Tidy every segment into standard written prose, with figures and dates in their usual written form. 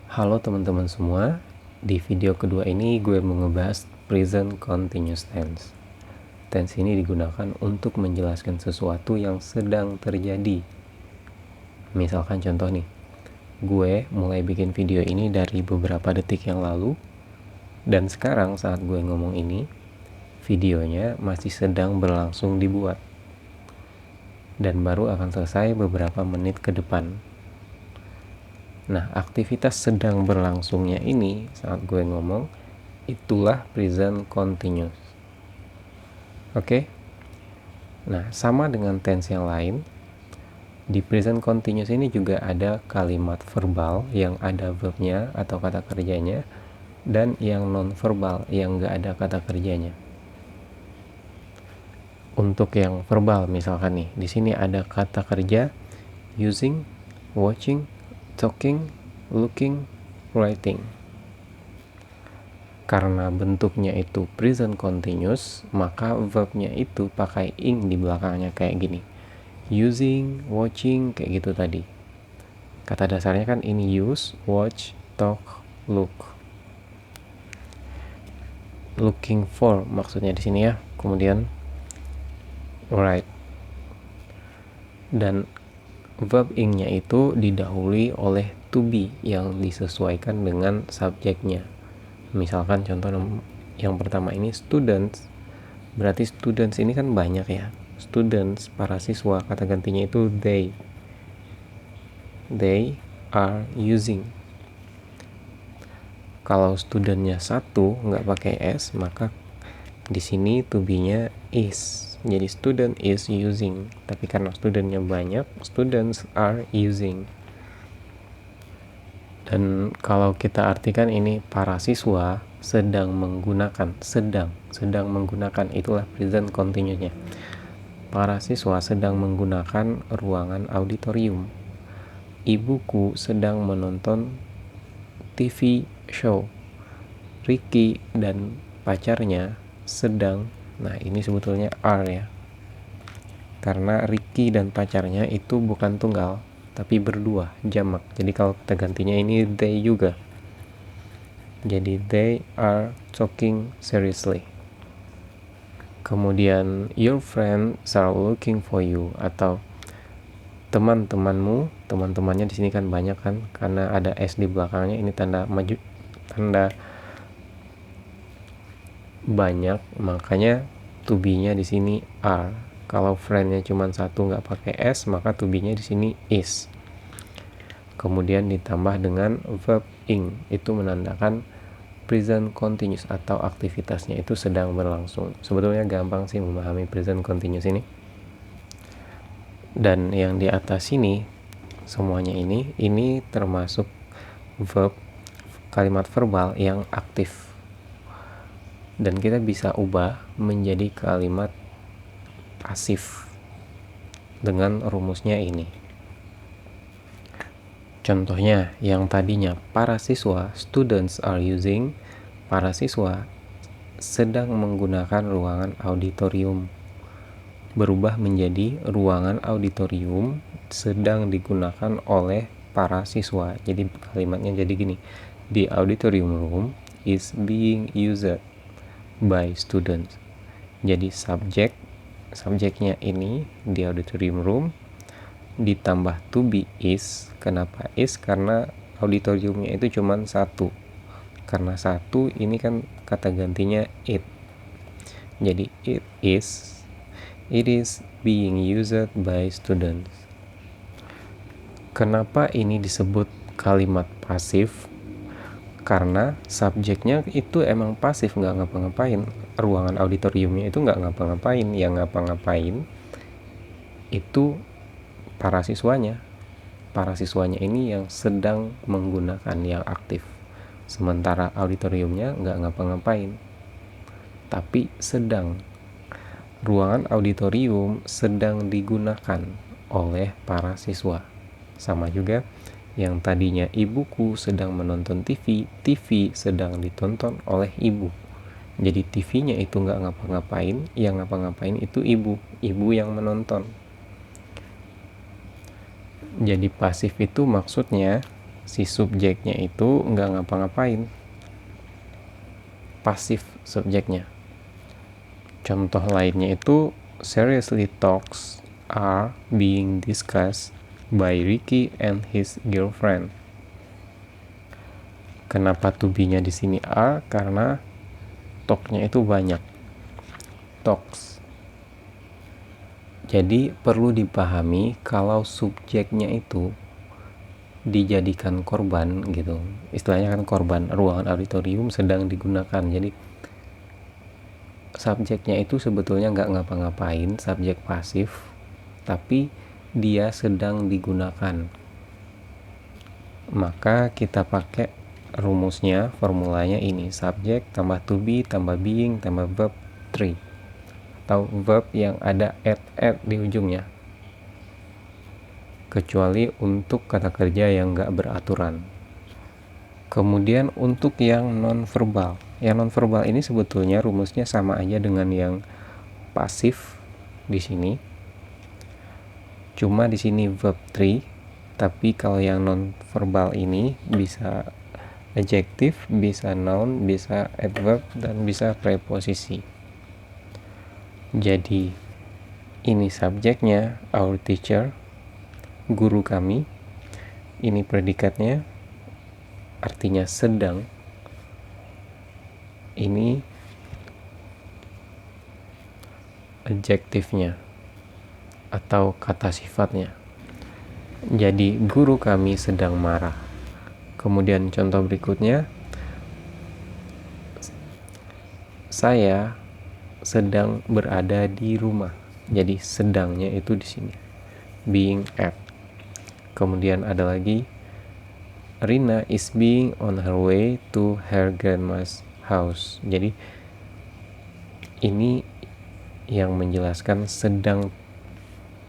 Halo teman-teman semua, di video kedua ini gue mau ngebahas present continuous tense. Tense ini digunakan untuk menjelaskan sesuatu yang sedang terjadi. Misalkan contoh nih, gue mulai bikin video ini dari beberapa detik yang lalu, dan sekarang saat gue ngomong ini, videonya masih sedang berlangsung dibuat, dan baru akan selesai beberapa menit ke depan. Nah, aktivitas sedang berlangsungnya ini saat gue ngomong, itulah present continuous. Oke? Nah, sama dengan tense yang lain, di present continuous ini juga ada kalimat verbal yang ada verbnya atau kata kerjanya, dan yang non-verbal yang nggak ada kata kerjanya. Untuk yang verbal misalkan nih, di sini ada kata kerja using, watching, talking, looking, writing. Karena bentuknya itu present continuous, maka verbnya itu pakai ing di belakangnya kayak gini. Using, watching, kayak gitu tadi. Kata dasarnya kan ini use, watch, talk, look. Looking for maksudnya di sini ya. Kemudian write. Dan verb ing-nya itu didahului oleh to be yang disesuaikan dengan subjeknya. Misalkan contoh yang pertama ini students, berarti students ini kan banyak ya. Students, para siswa, kata gantinya itu they are using. Kalau studentnya satu nggak pakai s, maka di sini to be-nya is. Jadi student is using, tapi karena studentnya banyak, students are using. Dan kalau kita artikan ini para siswa sedang menggunakan, sedang menggunakan, itulah present continuous-nya. Para siswa sedang menggunakan ruangan auditorium. Ibuku sedang menonton TV show. Ricky dan pacarnya sedang, nah ini sebetulnya are ya, karena Ricky dan pacarnya itu bukan tunggal tapi berdua, jamak. Jadi kalau kita gantinya ini they juga, jadi they are talking seriously. Kemudian your friends are looking for you, atau teman-temannya di sini kan banyak kan, karena ada s di belakangnya, ini tanda maju, tanda banyak, makanya to be-nya di sini are. Kalau friend-nya cuma satu nggak pakai s, maka to be-nya di sini is. Kemudian ditambah dengan verb ing, itu menandakan present continuous atau aktivitasnya itu sedang berlangsung. Sebetulnya gampang sih memahami present continuous ini. Dan yang di atas ini semuanya ini termasuk verb, kalimat verbal yang aktif. Dan kita bisa ubah menjadi kalimat pasif dengan rumusnya ini. Contohnya yang tadinya para siswa, students are using, para siswa sedang menggunakan ruangan auditorium, berubah menjadi ruangan auditorium sedang digunakan oleh para siswa. Jadi kalimatnya jadi gini, the auditorium room is being used by students. Jadi subjeknya ini di auditorium room ditambah to be is. Kenapa is? Karena auditoriumnya itu cuma satu, karena satu ini kan kata gantinya it, jadi it is being used by students. Kenapa ini disebut kalimat pasif? Karena subjeknya itu emang pasif, nggak ngapa-ngapain. Ruangan auditoriumnya itu nggak ngapa-ngapain. Yang ngapa-ngapain itu para siswanya. Para siswanya ini yang sedang menggunakan, yang aktif. Sementara auditoriumnya nggak ngapa-ngapain, tapi sedang. Ruangan auditorium sedang digunakan oleh para siswa. Sama juga yang tadinya ibuku sedang menonton TV sedang ditonton oleh ibu. Jadi TV-nya itu nggak ngapa-ngapain, yang ngapa-ngapain itu ibu yang menonton. Jadi pasif itu maksudnya si subjeknya itu nggak ngapa-ngapain, pasif subjeknya. Contoh lainnya itu seriously talks are being discussed by Ricky and his girlfriend. Kenapa to be-nya di sini are? Karena talk-nya itu banyak. Talks. Jadi perlu dipahami kalau subjeknya itu dijadikan korban gitu. Istilahnya kan korban, ruangan auditorium sedang digunakan. Jadi subjeknya itu sebetulnya nggak ngapa-ngapain, subjek pasif, tapi dia sedang digunakan. Maka kita pakai rumusnya, formulanya ini, subjek tambah to be tambah being tambah verb 3, atau verb yang ada at di ujungnya, kecuali untuk kata kerja yang nggak beraturan. Kemudian untuk yang non-verbal ini sebetulnya rumusnya sama aja dengan yang pasif di sini, cuma di sini verb 3, tapi kalau yang non-verbal ini bisa adjektif, bisa noun, bisa adverb, dan bisa preposisi. Jadi ini subjeknya, our teacher, guru kami. Ini predikatnya, artinya sedang. Ini adjektifnya atau kata sifatnya. Jadi guru kami sedang marah. Kemudian contoh berikutnya, saya sedang berada di rumah. Jadi sedangnya itu di sini, being at. Kemudian ada lagi, Rina is being on her way to her grandma's house. Jadi ini yang menjelaskan sedang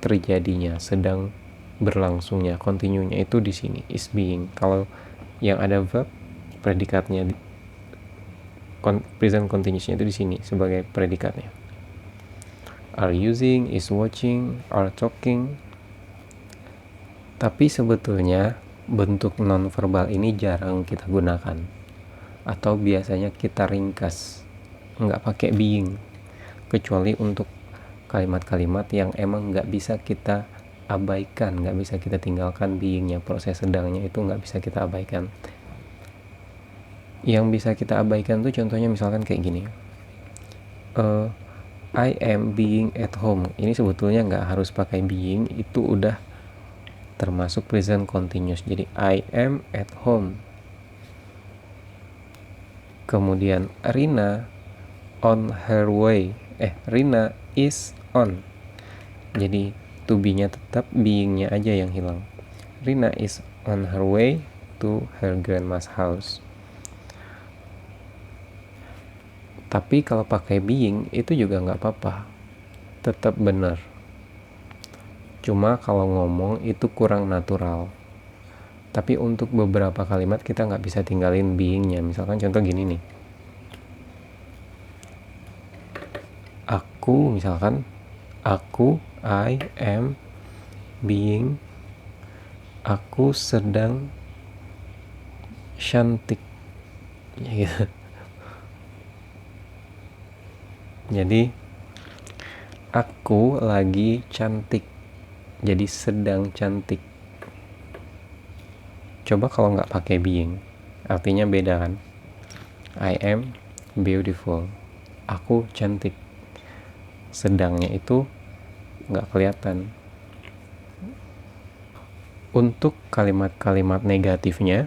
terjadinya, sedang berlangsungnya, continue-nya itu di sini, is being. Kalau yang ada verb, predikatnya present continuous-nya itu di sini sebagai predikatnya. Are using, is watching, are talking. Tapi sebetulnya bentuk non-verbal ini jarang kita gunakan, atau biasanya kita ringkas, nggak pakai being, kecuali untuk kalimat-kalimat yang emang nggak bisa kita abaikan, nggak bisa kita tinggalkan beingnya, proses sedangnya itu nggak bisa kita abaikan. Yang bisa kita abaikan tuh contohnya misalkan kayak gini, I am being at home. Ini sebetulnya nggak harus pakai being, itu udah termasuk present continuous. Jadi I am at home. Kemudian Rina on her way. Rina is on. Jadi to be-nya tetap, being-nya aja yang hilang. Rina is on her way to her grandma's house. Tapi kalau pakai being itu juga nggak apa-apa, tetap benar. Cuma kalau ngomong itu kurang natural. Tapi untuk beberapa kalimat kita nggak bisa tinggalin being-nya. Misalkan contoh gini nih, aku, misalkan aku, I am being, aku sedang cantik, ya gitu. Jadi aku lagi cantik, jadi sedang cantik. Coba kalau nggak pakai being, artinya beda kan. I am beautiful, aku cantik. Sedangnya itu nggak kelihatan. Untuk kalimat-kalimat negatifnya,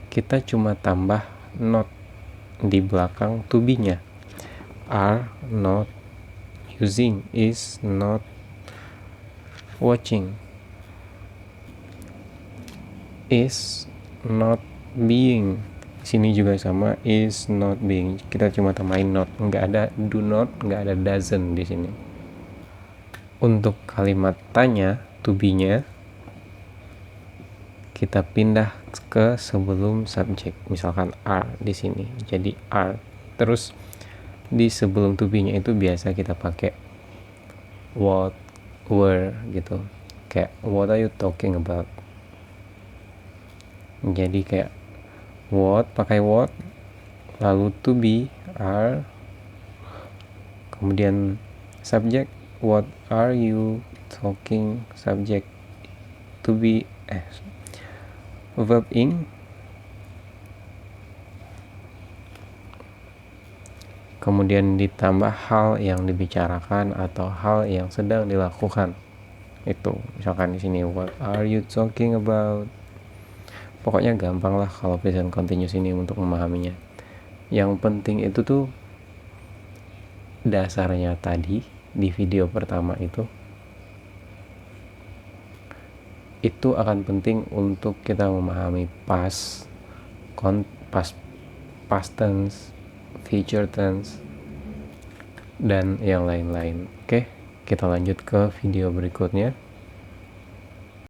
kita cuma tambah not di belakang to be-nya. Are not using, is not watching, is not being. Sini juga sama, is not being. Kita cuma tambahin not, nggak ada do not, nggak ada doesn't di sini. Untuk kalimat tanya, to be-nya, kita pindah ke sebelum subjek. Misalkan are di sini, jadi are. Terus di sebelum to be-nya itu biasa kita pakai what, were gitu. Kayak what are you talking about? Jadi kayak what pakai what, lalu to be are, kemudian subject what are you talking, subject to be verb ing, kemudian ditambah hal yang dibicarakan atau hal yang sedang dilakukan. Itu misalkan di sini what are you talking about. Pokoknya gampang lah kalau present continuous ini untuk memahaminya. Yang penting itu tuh dasarnya tadi di video pertama itu akan penting untuk kita memahami past tense, future tense, dan yang lain-lain. Oke, kita lanjut ke video berikutnya.